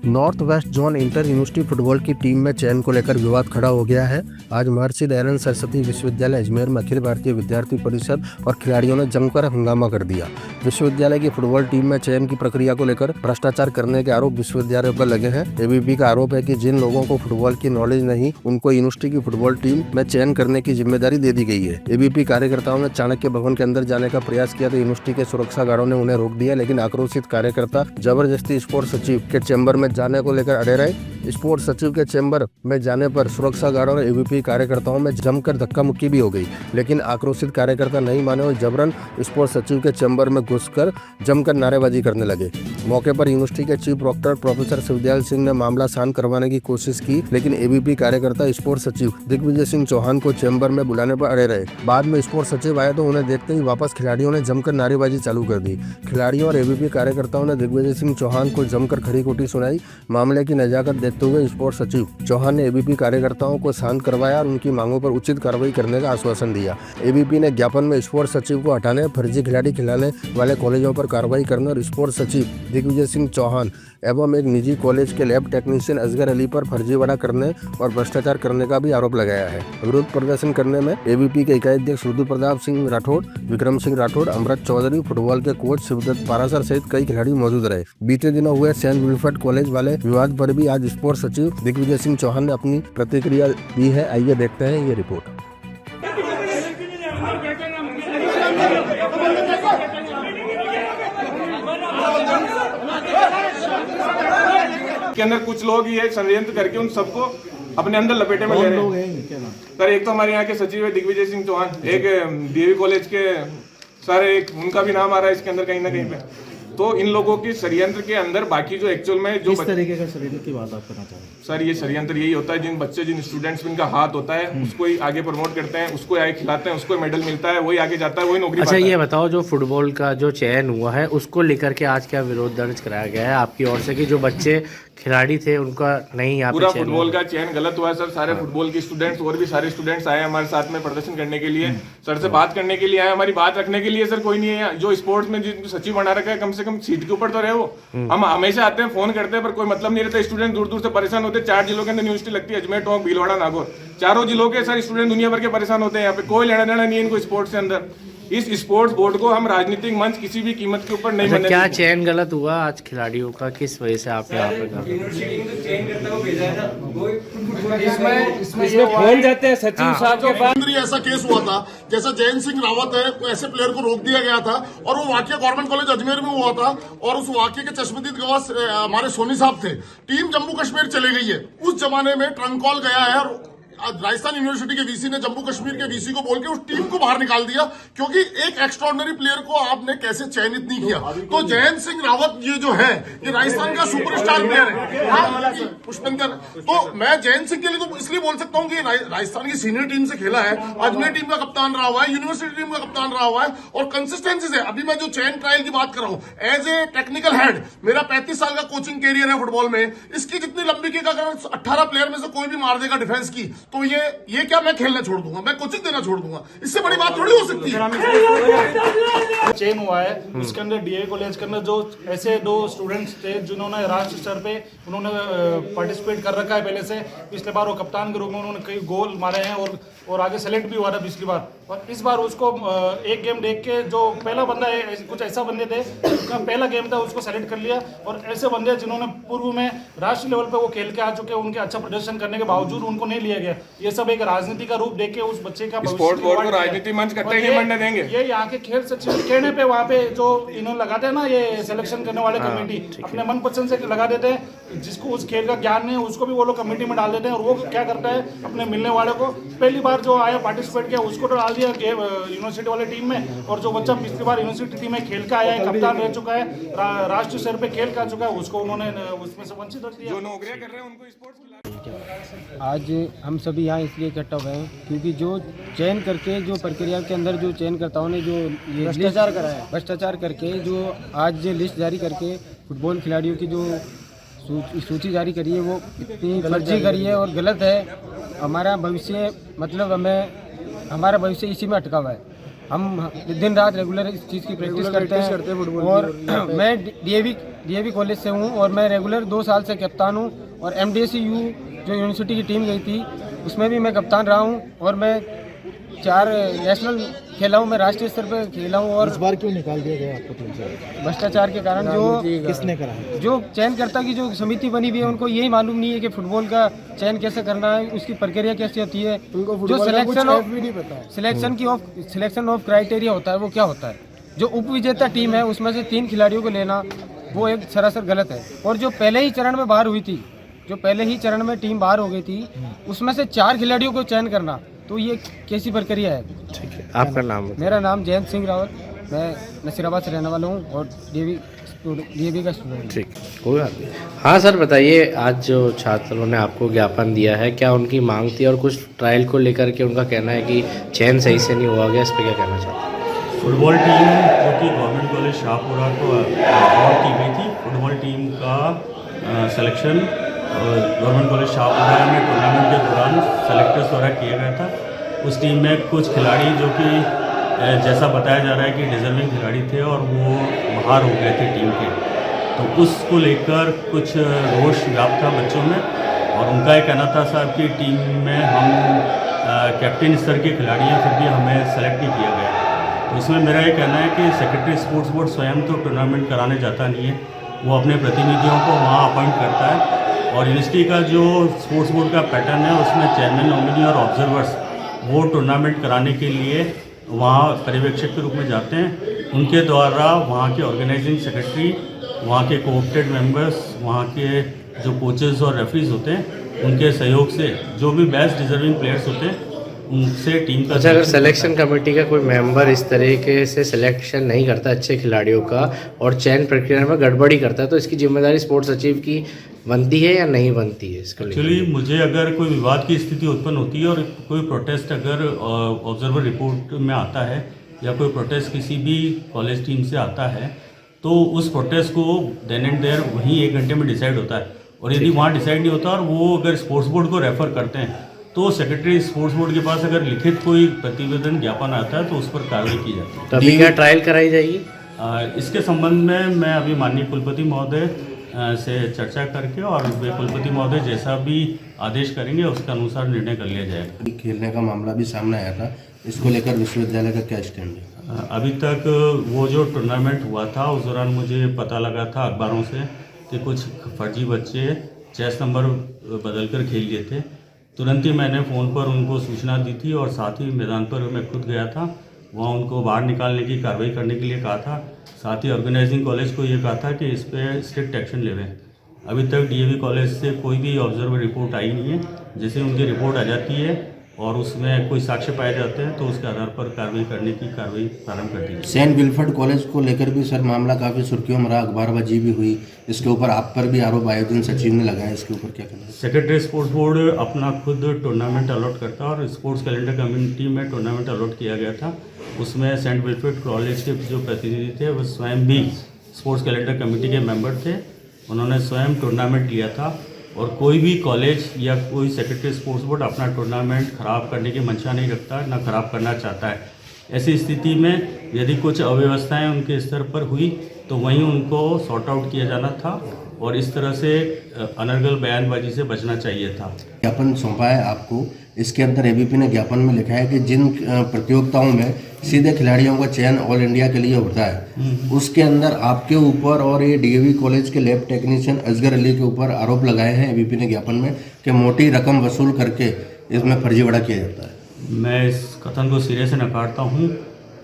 North west zone inter university football की team में चयन को लेकर विवाद खड़ा हो गया है। आज महर्षि दयानंद सरस्वती विश्वविद्यालय अजमेर में अखिल भारतीय विद्यार्थी परिषद और खिलाड़ियों ने जमकर हंगामा कर दिया। विश्वविद्यालय की फुटबॉल टीम में चयन की प्रक्रिया को लेकर भ्रष्टाचार करने के आरोप विश्वविद्यालय पर लगे हैं। एबीपी का आरोप है कि जिन लोगों को फुटबॉल की नॉलेज नहीं, उनको यूनिवर्सिटी की फुटबॉल टीम में चयन करने की जिम्मेदारी दे दी गई है। एबीपी कार्यकर्ताओं ने चाणक्य भवन के अंदर जाने का प्रयास किया तो यूनिवर्सिटी के सुरक्षा गार्डों ने उन्हें रोक दिया, लेकिन आक्रोशित कार्यकर्ता जबरदस्ती स्पोर्ट्स सचिव के चैम्बर में जाने को लेकर अड़े रहे। स्पोर्ट्स सचिव के चैम्बर में जाने पर सुरक्षा गार्डों और एबीपी कार्यकर्ताओं में जमकर धक्का मुक्की भी हो गई, लेकिन आक्रोशित कार्यकर्ता नहीं माने और जबरन स्पोर्ट्स सचिव के चैम्बर में घुसकर जमकर नारेबाजी करने लगे। मौके पर यूनिवर्सिटी के chief proctor professor Shivdayal Singh ने मामला शांत करवाने की कोशिश की, लेकिन एबीपी कार्यकर्ता स्पोर्ट्स सचिव दिग्विजय सिंह चौहान को चैम्बर में बुलाने पर अड़े रहे। बाद में स्पोर्ट्स सचिव आए तो उन्हें देखते ही वापस खिलाड़ियों ने जमकर नारेबाजी चालू कर दी। खिलाड़ियों और एबीपी कार्यकर्ताओं ने दिग्विजय सिंह चौहान को जमकर खरी खोटी सुनाई। मामले की नजाकत देखते हुए स्पोर्ट्स सचिव चौहान ने एबीपी कार्यकर्ताओं को शांत करवाया और उनकी मांगों पर उचित कार्रवाई करने का आश्वासन दिया। एबीपी ने ज्ञापन में स्पोर्ट्स सचिव को हटाने, फर्जी खिलाड़ी खिलाने वाले कॉलेजों पर कार्रवाई करने और स्पोर्ट्स सचिव दिग्विजय सिंह चौहान एवं एक निजी कॉलेज के लैब टेक्नीशियन असगर अली पर फर्जीवाड़ा करने और भ्रष्टाचार करने का भी आरोप लगाया है। विरोध प्रदर्शन करने में एबीपी के इकाई अध्यक्ष रुद्र प्रताप सिंह राठौड़, विक्रम सिंह राठौड़, अमृत चौधरी, फुटबॉल के कोच शिवदत्त पारासर सहित कई खिलाड़ी मौजूद रहे। बीते दिनों हुए सेंट विल्फ्रेड कॉलेज वाले विवाद पर भी आज स्पोर्ट्स सचिव दिग्विजय सिंह चौहान ने अपनी प्रतिक्रिया दी है। आइए देखते हैं ये रिपोर्ट। के अंदर कुछ लोग ये षड्यंत्र करके उन सबको अपने अंदर लपेटे में ले रहे हैं। सर एक तो हमारे यहाँ के सचिव है दिग्विजय सिंह चौहान, एक डीएवी कॉलेज के सर, एक उनका भी नाम आ रहा है इसके अंदर कहीं ना कहीं पे। तो इन लोगों की षड्यंत्र के अंदर बाकी जो एक्चुअल में जो इस तरीके का षड्यंत्र की बात आप करना चाह रहे हैं? सर ये षड्यंत्र यही होता है, जिन बच्चे जिन स्टूडेंट्स में इनका हाथ होता है उसको ही आगे प्रमोट करते हैं, उसको आगे खिलाते हैं, उसको मेडल मिलता है, वही आगे जाता है, वही नौकरी। अच्छा ये बताओ, जो फुटबॉल का जो चयन हुआ है उसको लेकर के आज क्या विरोध दर्ज कराया गया है आपकी ओर से कि जो बच्चे खिलाड़ी थे उनका नहीं यहाँ पूरा फुटबॉल का चयन गलत हुआ है सर। सारे फुटबॉल के स्टूडेंट्स और भी सारे स्टूडेंट्स आए हमारे साथ में प्रदर्शन करने के लिए, सर से बात करने के लिए आए, हमारी बात रखने के लिए। सर कोई नहीं है जो स्पोर्ट्स में जिनको सचिव बना रखा है, कम से कम सीट के ऊपर तो रहे वो। हम हमेशा आते हैं, फोन करते हैं, पर कोई मतलब नहीं रहता। स्टूडेंट दूर दूर से परेशान होते हैं। 4 जिलों के अंदर यूनिवर्सिटी लगती है, अजमेर, टोंक, भीलवाड़ा, नागौर, चारों जिलों के सर स्टूडेंट दुनिया भर के परेशान होते हैं। यहाँ पे कोई लेना देना नहीं है इनको स्पोर्ट्स के अंदर। इस स्पोर्ट्स बोर्ड को हम राजनीतिक मंच किसी भी कीमत के ऊपर नहीं बनने क्या चयन गलत हुआ आज खिलाड़ियों का, किस वजह से आप यहाँ पे इसमें फोन जाते हैं सचिव साहब के पास। ऐसा केस हुआ था जैसा जयंत सिंह रावत है, ऐसे प्लेयर को रोक दिया गया था और वो वाकया गवर्नमेंट कॉलेज अजमेर में हुआ था और उस वाकये के चश्मदीद गवाह हमारे सोनी साहब थे। टीम जम्मू कश्मीर चले गई है। उस जमाने में ट्रंक कॉल गया है और राजस्थान यूनिवर्सिटी के वीसी ने जम्मू कश्मीर के वीसी को बोल के उस टीम को बाहर निकाल दिया, क्योंकि एक एक्स्ट्रॉर्डिनरी प्लेयर को आपने कैसे चयनित नहीं किया। तो जयंत सिंह रावत ये जो है, ये राजस्थान का सुपरस्टार प्लेयर है पुष्पेंद्र। तो मैं जयंत सिंह के लिए तो इसलिए बोल सकता हूँ कि राजस्थान की सीनियर टीम से खेला है, अजमेर टीम का कप्तान रहा हुआ है, यूनिवर्सिटी टीम का कप्तान रहा हुआ है और कंसिस्टेंसी से। अभी मैं जो चयन ट्रायल की बात कर रहा हूँ, एज ए टेक्निकल हेड, मेरा 35 साल का कोचिंग कैरियर है फुटबॉल में। इसकी जितनी लंबी की अगर 18 प्लेयर में से कोई भी मार देगा डिफेंस की, तो ये क्या मैं खेलना छोड़ दूंगा, मैं कोचिंग देना छोड़ दूंगा? इससे बड़ी बात थोड़ी हो सकती है। चयन हुआ है उसके अंदर डीए कॉलेज के अंदर जो ऐसे 2 स्टूडेंट्स थे जिन्होंने राष्ट्रीय स्तर पे उन्होंने पार्टिसिपेट कर रखा है पहले से। पिछले बार वो कप्तान के रूप में उन्होंने कई गोल मारे हैं और आगे सेलेक्ट भी हुआ था पिछली बार। और इस बार उसको एक गेम देख के जो पहला बंदा है, कुछ ऐसा बंदे थे उनका पहला गेम था, उसको सेलेक्ट कर लिया। और ऐसे बंदे जिन्होंने पूर्व में राष्ट्रीय लेवल पे वो खेल के आ चुके, उनके अच्छा प्रदर्शन करने के बावजूद उनको नहीं लिया गया। ये सब एक राजनीति का रूप देके उस बच्चे का स्पोर्ट्स बोर्ड को राजनीति मंच कतई नहीं बनने देंगे। ये यहाँ के खेल सचिव के कहने पे वहाँ पे जो इन्होंने लगाते हैं ना, ये सिलेक्शन करने वाले कमेटी अपने मन पसंद से लगा देते हैं। जिसको उस खेल का ज्ञान नहीं है उसको भी वो लोग कमेटी में डाल देते हैं और वो क्या करता है, अपने मिलने वाले को पहली बार जो आया पार्टिसिपेट किया उसको तो डाल दिया यूनिवर्सिटी वाले टीम में। और जो बच्चा पिछली बार यूनिवर्सिटी टीम में खेल का आया है, कप्तान रह चुका है, राष्ट्रीय स्तर पे खेल का चुका है, उसको उन्होंने उसमें से वंचित रख दिया। जो नौकरियां कर रहे हैं उनको स्पोर्ट्स आज हम सभी यहाँ इसलिए इकट्ठा हुए हैं क्योंकि जो चयन करके, जो प्रक्रिया के अंदर जो चयनकर्ताओं ने जो ये भ्रष्टाचार करके जो आज लिस्ट जारी करके फुटबॉल खिलाड़ियों की जो सूची जारी करी है, वो इतनी फर्जी करी है और गलत है। हमारा भविष्य मतलब हमारा भविष्य इसी में अटका हुआ है। हम दिन रात रेगुलर इस चीज़ की प्रैक्टिस करते हैं और मैं डीएवी कॉलेज से हूँ और मैं रेगुलर 2 साल से कप्तान हूँ और MDSU जो यूनिवर्सिटी की टीम गई थी उसमें भी मैं कप्तान रहा हूँ और मैं 4 नेशनल खेला हूँ, मैं राष्ट्रीय स्तर पर खेला हूँ। और इस बार क्यों निकाल दिया गया आपको टीम से? भ्रष्टाचार के कारण जो किसने करा है? जो चयनकर्ता की जो समिति बनी हुई है उनको यही मालूम नहीं है कि फुटबॉल का चयन कैसे करना है, उसकी प्रक्रिया कैसे होती है, जो सिलेक्शन ऑफ क्राइटेरिया होता है वो क्या होता है। जो उप विजेता टीम है उसमें से 3 खिलाड़ियों को लेना वो एक सरासर गलत है। और जो पहले ही चरण में बाहर हुई थी, जो पहले ही चरण में टीम बाहर हो गई थी, उसमें से 4 खिलाड़ियों को चयन करना, तो ये कैसी प्रक्रिया है? ठीक है, आपका नाम? मेरा नाम जयंत सिंह रावत, मैं नसीराबाद से रहने वाला हूँ और डीएवी का स्टूडेंट हूँ। ठीक, कोई बात नहीं। हाँ सर बताइए, आज जो छात्रों ने आपको ज्ञापन दिया है, क्या उनकी मांग थी और कुछ ट्रायल को लेकर के उनका कहना है कि चयन सही से नहीं हुआ गया, इस पर क्या कहना चाहते हैं? फुटबॉल टीम जो कि गवर्नमेंट कॉलेज शाहपुरा को अवार्ड की गई थी, फुटबॉल टीम का सिलेक्शन गवर्नमेंट कॉलेज शाहपुरा में टूर्नामेंट के दौरान सेलेक्टर्स द्वारा किया गया था। उस टीम में कुछ खिलाड़ी जो कि जैसा बताया जा रहा है कि डिजर्विंग खिलाड़ी थे और वो बाहर हो गए थे टीम के, तो उसको लेकर कुछ रोष व्याप्त था बच्चों में और उनका ये कहना था साहब कि टीम में हम कैप्टन स्तर के खिलाड़ी हैं, फिर भी हमें सेलेक्ट नहीं किया गया। तो इसमें मेरा ये कहना है कि सेक्रेटरी स्पोर्ट्स बोर्ड स्वयं तो टूर्नामेंट कराने जाता नहीं है, वो अपने प्रतिनिधियों को वहाँ अपॉइंट करता है और यूनिवर्सिटी का जो स्पोर्ट्स बोर्ड का पैटर्न है उसमें चेयरमैन, नॉमिनी और ऑब्जर्वर्स वो टूर्नामेंट कराने के लिए वहाँ पर्यवेक्षक के रूप में जाते हैं। उनके द्वारा वहाँ के ऑर्गेनाइजिंग सेक्रेटरी, वहाँ के कोऑप्टेड मेंबर्स, वहाँ के जो कोचेस और रेफरीज होते हैं, उनके सहयोग से जो भी बेस्ट डिजर्विंग प्लेयर्स होते हैं उनसे टीम का। अच्छा, अगर सिलेक्शन कमेटी का कोई मेंबर इस तरीके से सिलेक्शन नहीं करता अच्छे खिलाड़ियों का और चयन प्रक्रिया में गड़बड़ी करता है, तो इसकी जिम्मेदारी स्पोर्ट्स सचिव की बनती है या नहीं बनती है? इसका एक्चुअली मुझे अगर कोई विवाद की स्थिति उत्पन्न होती है और कोई प्रोटेस्ट अगर ऑब्जर्वर रिपोर्ट में आता है या कोई प्रोटेस्ट किसी भी कॉलेज टीम से आता है, तो उस प्रोटेस्ट को देन एंड देयर वहीं 1 घंटे में डिसाइड होता है। और यदि वहाँ डिसाइड नहीं होता और वो अगर स्पोर्ट्स बोर्ड को रेफर करते हैं, तो सेक्रेटरी स्पोर्ट्स बोर्ड के पास अगर लिखित कोई प्रतिवेदन ज्ञापन आता है तो उस पर कार्रवाई की जाती है। तभी क्या ट्रायल कराई जाएगी? इसके संबंध में मैं अभी माननीय कुलपति महोदय से चर्चा करके और वे कुलपति महोदय जैसा भी आदेश करेंगे उसके अनुसार निर्णय कर लिया जाएगा। खेलने का मामला भी सामने आया था, इसको लेकर विश्वविद्यालय का क्या स्टैंड है? अभी तक वो जो टूर्नामेंट हुआ था उस दौरान मुझे पता लगा था अखबारों से कि कुछ फर्जी बच्चे चेस नंबर बदल कर खेल लिए थे। तुरंत ही मैंने फ़ोन पर उनको सूचना दी थी और साथ ही मैदान पर मैं खुद गया था, वहाँ उनको बाहर निकालने की कार्रवाई करने के लिए कहा था। साथ ही ऑर्गेनाइजिंग कॉलेज को ये कहा था कि इस पर स्ट्रिक्ट एक्शन लेवें। अभी तक डीएवी कॉलेज से कोई भी ऑब्जर्वर रिपोर्ट आई नहीं है। जैसे उनकी रिपोर्ट आ जाती है और उसमें कोई साक्ष्य पाए जाते हैं तो उसके आधार पर कार्रवाई करने की कार्रवाई प्रारंभ कर दी। सेंट विल्फर्ड कॉलेज को लेकर भी सर मामला काफ़ी सुर्खियों में रहा, अखबारबाजी भी हुई, इसके ऊपर आप पर भी आरोप आयोजन सचिव ने लगाया, इसके ऊपर क्या कहना है? सेक्रेटरी स्पोर्ट्स बोर्ड अपना खुद टूर्नामेंट अलॉट करता है और स्पोर्ट्स कैलेंडर कम्युनिटी में टूर्नामेंट अलॉट किया गया था। उसमें सेंट विल्फर्ड कॉलेज के जो प्रतिनिधि थे वो स्वयं भी स्पोर्ट्स कैलेंडर कमेटी के मेंबर थे, उन्होंने स्वयं टूर्नामेंट लिया था और कोई भी कॉलेज या कोई सेक्रेटरी स्पोर्ट्स बोर्ड अपना टूर्नामेंट खराब करने की मंशा नहीं रखता, ना खराब करना चाहता है। ऐसी स्थिति में यदि कुछ अव्यवस्थाएं उनके स्तर पर हुई तो वहीं उनको सॉर्ट आउट किया जाना था और इस तरह से अनर्गल बयानबाजी से बचना चाहिए था। ज्ञापन सौंपा है आपको, इसके अंदर एबीपी ने ज्ञापन में लिखा है कि जिन प्रतियोगिताओं में सीधे खिलाड़ियों का चयन ऑल इंडिया के लिए होता है, उसके अंदर आपके ऊपर और ये डीएवी कॉलेज के लैब टेक्नीशियन असगर अली के ऊपर आरोप लगाए हैं एबीपी ने ज्ञापन में कि मोटी रकम वसूल करके इसमें फर्जीवाड़ा किया जाता है। मैं इस कथन को सिरे से नकारता हूँ।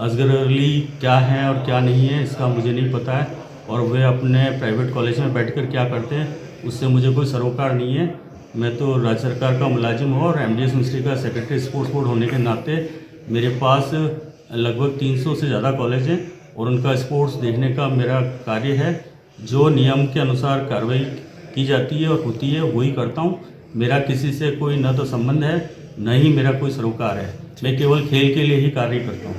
असगर अली क्या है और क्या नहीं है इसका मुझे नहीं पता है और वे अपने प्राइवेट कॉलेज में बैठकर क्या करते हैं उससे मुझे कोई सरोकार नहीं है। मैं तो राज्य सरकार का मुलाजिम हूँ और एमडीएस यूनिवर्सिटी का सेक्रेटरी स्पोर्ट्स बोर्ड होने के नाते मेरे पास लगभग 300 से ज़्यादा कॉलेज हैं और उनका स्पोर्ट्स देखने का मेरा कार्य है। जो नियम के अनुसार कार्रवाई की जाती है और होती है वही करता हूँ। मेरा किसी से कोई न तो संबंध है न ही मेरा कोई सरोकार है, मैं केवल खेल के लिए ही कार्य करता हूँ।